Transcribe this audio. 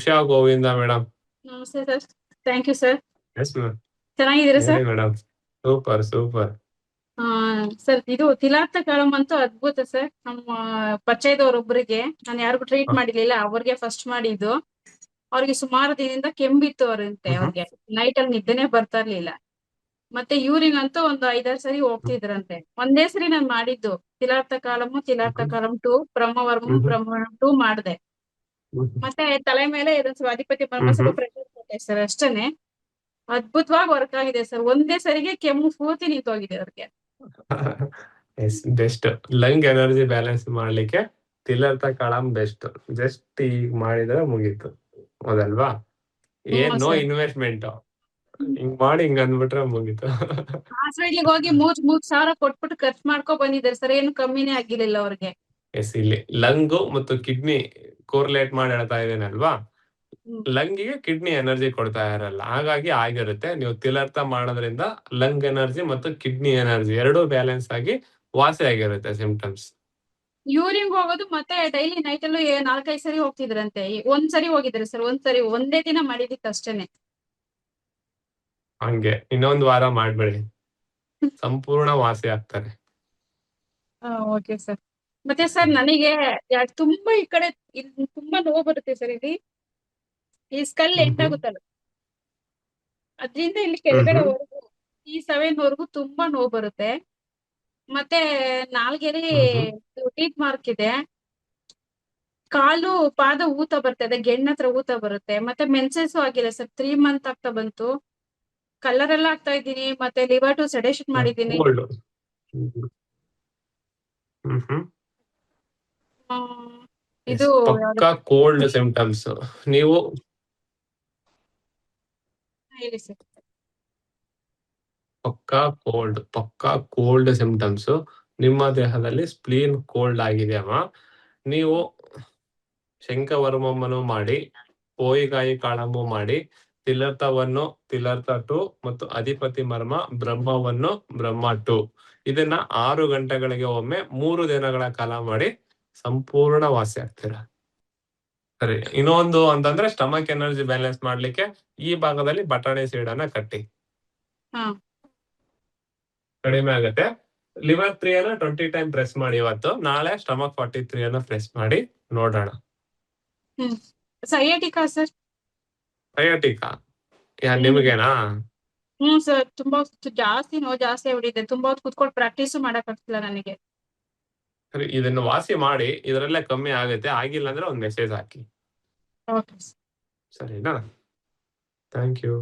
Usha Govinda madam. ನಮಸ್ತೆ sir. Thank you sir. Yes ma'am. ಚೆನ್ನಾಗಿದ್ದೀರಾ ಹೇಳಿ sir? Madam. Super super. Sir ಇದು ತಿಲಾರ್ಥ ಕಾಳಂ ಅಂತೂ ಅದ್ಭುತ ಸರ್. ನಮ್ಮ ಪರಿಚಯದವರೊಬ್ಬರಿಗೆ ನಾನು ಯಾರಿಗೂ ಟ್ರೀಟ್ ಮಾಡಿರ್ಲಿಲ್ಲ, ಅವ್ರಿಗೆ ಫಸ್ಟ್ ಮಾಡಿದ್ದು. ಅವ್ರಿಗೆ ಸುಮಾರು ದಿನದಿಂದ ಕೆಮ್ಮಿತ್ತು ಅವ್ರಂತೆ. ಅವ್ರಿಗೆ ನೈಟ್ ಅಲ್ಲಿ ನಿದ್ದೆನೆ ಬರ್ತಾ ಇರ್ಲಿಲ್ಲ. ಮತ್ತೆ ಯೂರಿನ್ ಅಂತೂ ಒಂದು 5-6 ಸರಿ ಹೋಗ್ತಿದ್ರಂತೆ. ಒಂದೇ ಸರಿ ನಾನು ಮಾಡಿದ್ದು ತಿಲಾರ್ಥ ಕಾಲಮು, ತಿಲಾರ್ಥ ಕಾಲಂ 2, ಬ್ರಹ್ಮವರ್ಮಂ, ಬ್ರಹ್ಮವರ್ಮಂ 2 ಮಾಡಿದೆ. ಮತ್ತೆ ತಲೆ ಮೇಲೆ ಇದೊಂದು ಅಧಿಪತಿ ಬ್ರಹ್ಮ ಸ್ವಲ್ಪ ಪ್ರೆಷರ್ ಕೊಟ್ಟೆ ಸರ್, ಅಷ್ಟೇನೆ. ಅದ್ಭುತವಾಗಿ ವರ್ಕ್ ಆಗಿದೆ ಸರ್. ಒಂದೇ ಸರಿಗೆ ಕೆಮ್ಮು ಪೂರ್ತಿ ನಿಂತೋಗಿದೆ ಅವ್ರಿಗೆ. Yes, best. Lung energy balance ಮಾಡ್ಲಿಕ್ಕೆ ತಿಲಾರ್ಥ ಕಾಳಂ ಬೆಸ್ಟ್. ಜಸ್ಟ್ ಈಗ ಮಾಡಿದ್ರೆ ಮುಗೀತು, ಹೌದಲ್ವಾ? ಏನ್ ನೋ ಇನ್ವೆಸ್ಟ್ಮೆಂಟ್, ಹಿಂಗ್ ಮಾಡಿ ಹಿಂಗ್ ಅಂದ್ಬಿಟ್ರೆ ಮುಗೀತು. ಹಾಸ್ಪಿಟ್ಲಿಗೆ ಹೋಗಿ 3,000 ಕೊಟ್ಬಿಟ್ಟು ಖರ್ಚು ಮಾಡ್ಕೊ ಬಂದಿದ್ದಾರೆ ಸರ್, ಏನು ಕಮ್ಮಿನೇ ಆಗಿರ್ಲಿಲ್ಲ ಅವ್ರಿಗೆ. ಎಸ್, ಇಲ್ಲಿ ಲಂಗು ಮತ್ತು ಕಿಡ್ನಿ ಕೋರ್ಲೇಟ್ ಮಾಡಿ ಹೇಳ್ತಾ ಇದೇನಲ್ವಾ? ಲಂಗಿಗೆ ಕಿಡ್ನಿ ಎನರ್ಜಿ ಕೊಡ್ತಾ ಇರಲ್ಲ, ಹಾಗಾಗಿ ಆಗಿರುತ್ತೆ. ನೀವು ತಿಲಾರ್ಥ ಮಾಡೋದ್ರಿಂದ ಲಂಗ್ ಎನರ್ಜಿ ಮತ್ತು ಕಿಡ್ನಿ ಎನರ್ಜಿ ಎರಡೂ ಬ್ಯಾಲೆನ್ಸ್ ಆಗಿ ವಾಸಿ ಆಗಿರುತ್ತೆ ಸಿಂಪ್ಟಮ್ಸ್. ಯೂರಿನ್ ಹೋಗೋದು ಮತ್ತೆ ಡೈಲಿ ನೈಟ್ ಅಲ್ಲೂ 4-5 ಸರಿ ಹೋಗ್ತಿದ್ರಂತೆ. ಒಂದ್ ಸರಿ ಹೋಗಿದ್ರೆ ಸರ್, ಒಂದೇ ದಿನ ಮಾಡಿದಿತ್ತು ಅಷ್ಟೇನೆ. ಹಂಗೆ ಇನ್ನೊಂದು ವಾರ ಮಾಡ್ಬೇಡಿ, ಸಂಪೂರ್ಣ ವಾಸಿ ಆಗ್ತಾರೆ. Okay sir. ಮತ್ತೆ ಸರ್ ನನಗೆ ತುಂಬಾ ಈ ಕಡೆ ತುಂಬಾ ನೋವು ಬರುತ್ತೆ ಸರ್. ಇಲ್ಲಿ ಈ ಸ್ಕಲ್ ಎಂಟಾಗುತ್ತಲ್ಲ, ಅದ್ರಿಂದ ಇಲ್ಲಿ ಕೆಳಗಡೆವರೆಗೂ ಈ 7 ವರೆಗೂ ತುಂಬಾ ನೋವು ಬರುತ್ತೆ. ಮತ್ತೆ ನಾಲ್ಗೆಲಿ ಟೀತ್ ಮಾರ್ಕ್ ಇದೆ. ಕಾಲು ಪಾದ ಊತ ಬರ್ತದೆ, ಗೆಣ್ಣತ್ರ ಊತ ಬರುತ್ತೆ. ಮತ್ತೆ ಮೆನ್ಸಸ್ ಆಗಿಲ್ಲ ಸರ್, 3 ಮಂತ್ ಆಗ್ತಾ ಬಂತು. ಕಲರ್ ಎಲ್ಲ ಆಗ್ತಾ ಇದ್ದೀನಿ. ಮತ್ತೆ ಲಿವರ್ ಟು ಸೆಡೇಷನ್ ಮಾಡಿದ್ದೀನಿ. ಇದು ಪಕ್ಕಾ ಕೋಲ್ಡ್ ಸಿಂಪ್ಟಮ್ಸ್. ನೀವು ಹೇಳಿ ಸರ್. ಪಕ್ಕಾ ಕೋಲ್ಡ್ ಸಿಂಪ್ಟಮ್ಸ್. ನಿಮ್ಮ ದೇಹದಲ್ಲಿ ಸ್ಪ್ಲೀನ್ ಕೋಲ್ಡ್ ಆಗಿದೆಯಮ್ಮ. ನೀವು ಶಂಖವರ್ಮಮ್ಮನು ಮಾಡಿ, ಪೋಯಿಗಾಯಿ ಕಾಳಂಬು ಮಾಡಿ, ತಿಲಾರ್ಥವನ್ನು ತಿಲಾರ್ಥ 2 ಮತ್ತು ಅಧಿಪತಿ ಮರ್ಮ ಬ್ರಹ್ಮವನ್ನು ಬ್ರಹ್ಮ 2 ಇದನ್ನ 6 ಗಂಟೆಗಳಿಗೆ ಒಮ್ಮೆ 3 ದಿನಗಳ ಕಾಲ ಮಾಡಿ ಸಂಪೂರ್ಣ ವಾಸಿ ಆಗ್ತೀರಾ. ಸರಿ, ಇನ್ನೊಂದು ಅಂತಂದ್ರೆ ಸ್ಟಮಕ್ ಎನರ್ಜಿ ಬ್ಯಾಲೆನ್ಸ್ ಮಾಡ್ಲಿಕ್ಕೆ ಈ ಭಾಗದಲ್ಲಿ ಬಟಾಣಿ ಸೀಡನ್ನ ಕಟ್ಟಿ, ಕಡಿಮೆ ಆಗುತ್ತೆ. ಲಿವರ್ 3 ಅನ್ನ 20 ಟೈಮ್ ಪ್ರೆಸ್ ಮಾಡಿ ಇವತ್ತು. ನಾಳೆ ಸ್ಟಮಕ್ 43 ಅನ್ನ ಪ್ರೆಸ್ ಮಾಡಿ ನೋಡೋಣ. Sciatica sir? ಸಯಾಟಿಕಾ ನಿಮಗೇನಾ? ಸರ್, ತುಂಬಾ ಜಾಸ್ತಿ ನೋವು ಜಾಸ್ತಿ ಆಗ್ಬಿಟ್ಟಿದೆ. ತುಂಬಾ ಹೊತ್ತು ಕುತ್ಕೊಂಡು ಪ್ರಾಕ್ಟೀಸ್ ಮಾಡಕ್ ಆಗ್ತಿಲ್ಲ ನನಗೆ. ಸರಿ, ಇದನ್ನು ವಾಸಿ ಮಾಡಿ, ಇದರಲ್ಲೇ ಕಮ್ಮಿ ಆಗುತ್ತೆ. ಆಗಿಲ್ಲ ಅಂದ್ರೆ ಒಂದು ಮೆಸೇಜ್ ಹಾಕಿ, ಓಕೆ ಸರಿನಾ? Thank you.